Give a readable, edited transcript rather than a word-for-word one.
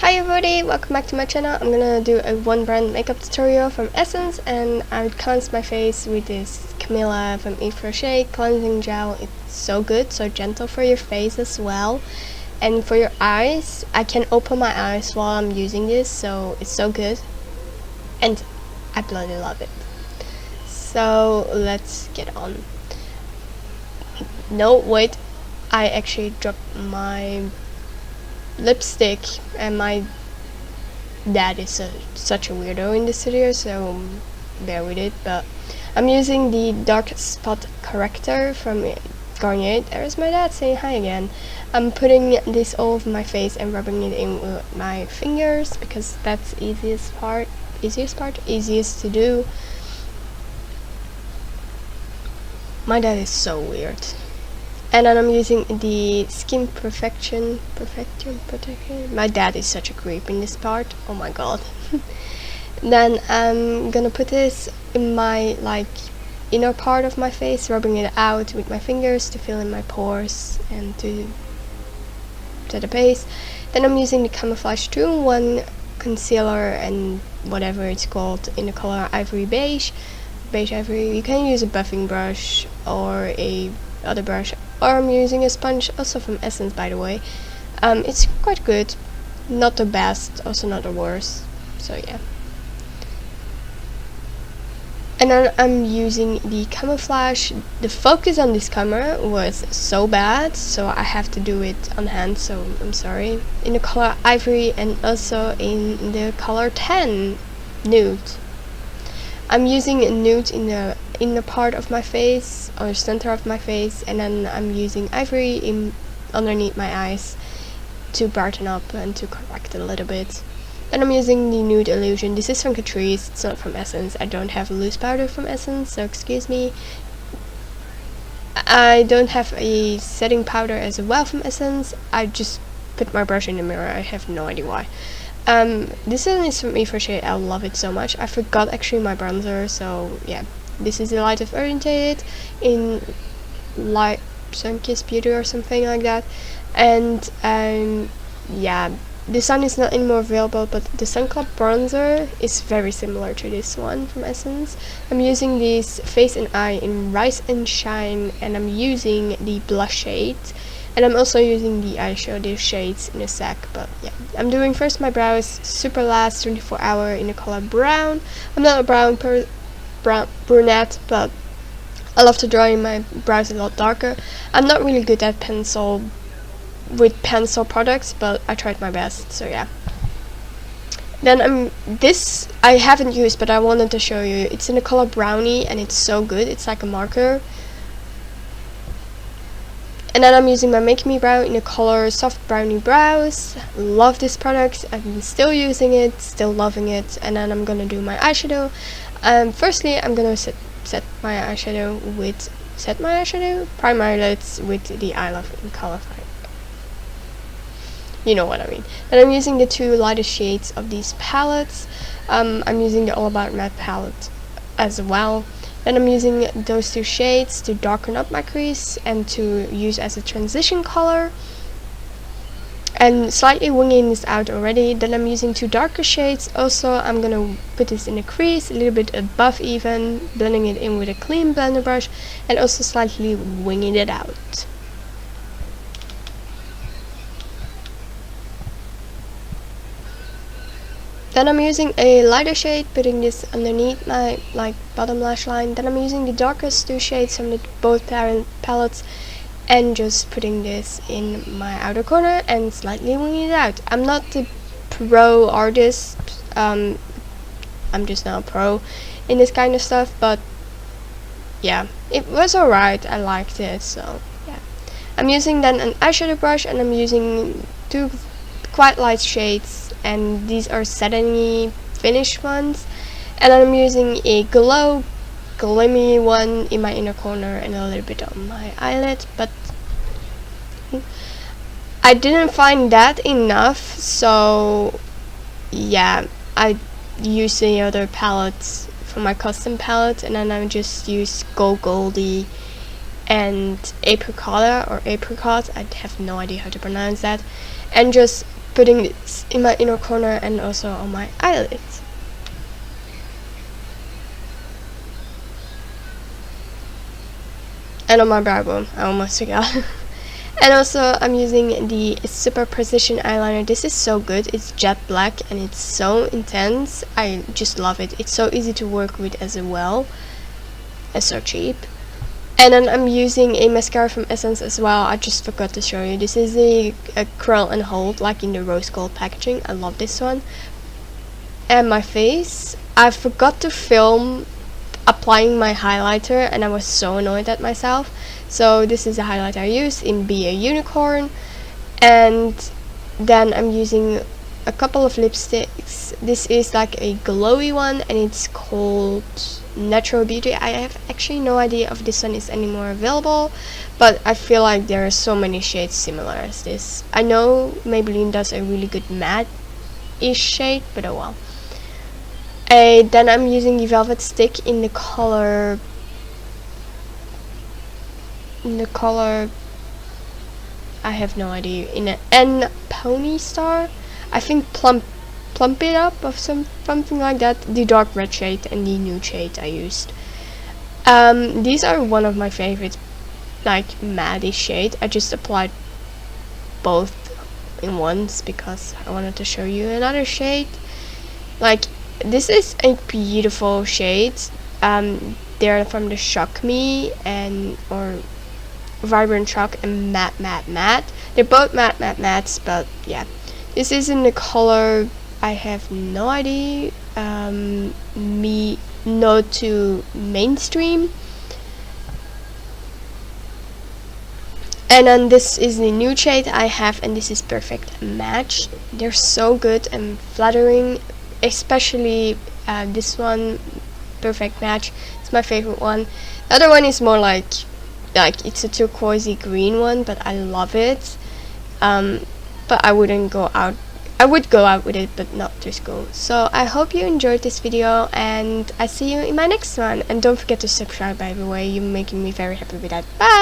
Hi everybody, welcome back to my channel. I'm gonna do a one brand makeup tutorial from Essence, and I would cleanse my face with this Camilla from Yves Rocher cleansing gel. It's so good, so gentle for your face as well. And for your eyes, I can open my eyes while I'm using this, so it's so good. And I bloody love it. So let's get on. No, wait, I actually dropped my lipstick, and my dad is such a weirdo in this video, so bear with it. But I'm using the dark spot corrector from Garnier. There's my dad saying hi again. I'm putting this all over my face and rubbing it in with my fingers because that's easiest to do. My dad is so weird. And then I'm using the Skin Protection. My dad is such a creep in this part. Oh my god. Then I'm gonna put this in my inner part of my face, rubbing it out with my fingers to fill in my pores and to set a base. Then I'm using the Camouflage 2-in-1 concealer and whatever it's called in the color Ivory Beige Ivory. You can use a buffing brush or a other brush, or I'm using a sponge, also from Essence by the way. It's quite good, not the best, also not the worst, so yeah. And then I'm using the Camouflage. The focus on this camera was so bad, so I have to do it on hand, so I'm sorry. In the color Ivory and also in the color 10 Nude. I'm using a nude in the inner part of my face, or center of my face, and then I'm using Ivory underneath my eyes to brighten up and to correct a little bit. Then I'm using the Nude Illusion. This is from Catrice, it's not from Essence. I don't have a loose powder from Essence, so excuse me. I don't have a setting powder as well from Essence. I just put my brush in the mirror, I have no idea why. This one is from Yves Rocher. I love it so much. I forgot actually my bronzer, so yeah. This is the Light of Orientated in Light Sun-Kissed Beauty or something like that. And yeah, this one is not anymore available, but the Sun Club bronzer is very similar to this one from Essence. I'm using this Face and Eye in Rise and Shine, and I'm using the blush shade. And I'm also using the eyeshadow shades in a sec, but yeah. I'm doing first my brows, Super Last 24 Hour in the color Brown. I'm not a brunette, but I love to draw in my brows a lot darker. I'm not really good at pencil products, but I tried my best, so yeah. Then this I haven't used, but I wanted to show you. It's in the color Brownie, and it's so good. It's like a marker. And then I'm using my Make Me Brow in the color Soft Brownie Brows. Love this product. I'm still using it, still loving it. And then I'm gonna do my eyeshadow. Firstly, I'm gonna set my eyeshadow, prime my lids with the I Love in Color. You know what I mean. And I'm using the two lightest shades of these palettes. I'm using the All About Matte palette as well. Then I'm using those two shades to darken up my crease and to use as a transition color. And slightly winging this out already. Then I'm using two darker shades. Also, I'm gonna put this in the crease, a little bit above even, blending it in with a clean blender brush, and also slightly winging it out. Then I'm using a lighter shade, putting this underneath my bottom lash line. Then I'm using the darkest two shades from both palettes and just putting this in my outer corner and slightly winging it out. I'm not the pro artist, I'm just not a pro in this kind of stuff, but yeah, it was alright, I liked it, so yeah. I'm using then an eyeshadow brush, and I'm using two quite light shades, and these are satiny finished ones. And then I'm using a glimmy one in my inner corner and a little bit on my eyelid, but I didn't find that enough, so yeah, I used the other palettes from my custom palette, and then I just used Goldie and Apricot, I have no idea how to pronounce that, and just putting this in my inner corner and also on my eyelids. And on my brow bone, I almost forgot. And also I'm using the Super Precision eyeliner. This is so good. It's jet black and it's so intense. I just love it. It's so easy to work with as well, and so cheap. And then I'm using a mascara from Essence as well. I just forgot to show you. This is a Curl and Hold, like in the rose gold packaging. I love this one. And my face, I forgot to film applying my highlighter and I was so annoyed at myself. So this is the highlighter I used in Be a Unicorn. And then I'm using a couple of lipsticks. This is like a glowy one and it's called Natural Beauty. I have actually no idea if this one is anymore available, but I feel like there are so many shades similar as this. I know Maybelline does a really good matte-ish shade, but oh well. Then I'm using the Velvet Stick in the color I have no idea, in an N Pony Star, I think plump it up or something like that. The dark red shade and the nude shade I used. These are one of my favorite, like matte shade. I just applied both in once because I wanted to show you another shade. Like, this is a beautiful shade. They're from the Shock Me or Vibrant Shock and Matte. They're both mattes, but yeah. This is in the color, I have no idea, Me No to Mainstream. And then this is the nude shade I have, and this is Perfect Match. They're so good and flattering, especially this one, Perfect Match. It's my favorite one. The other one is more like it's a turquoisey green one, but I love it. But I wouldn't go out. I would go out with it, but not to school. So I hope you enjoyed this video, and I see you in my next one. And don't forget to subscribe, by the way. You're making me very happy with that. Bye!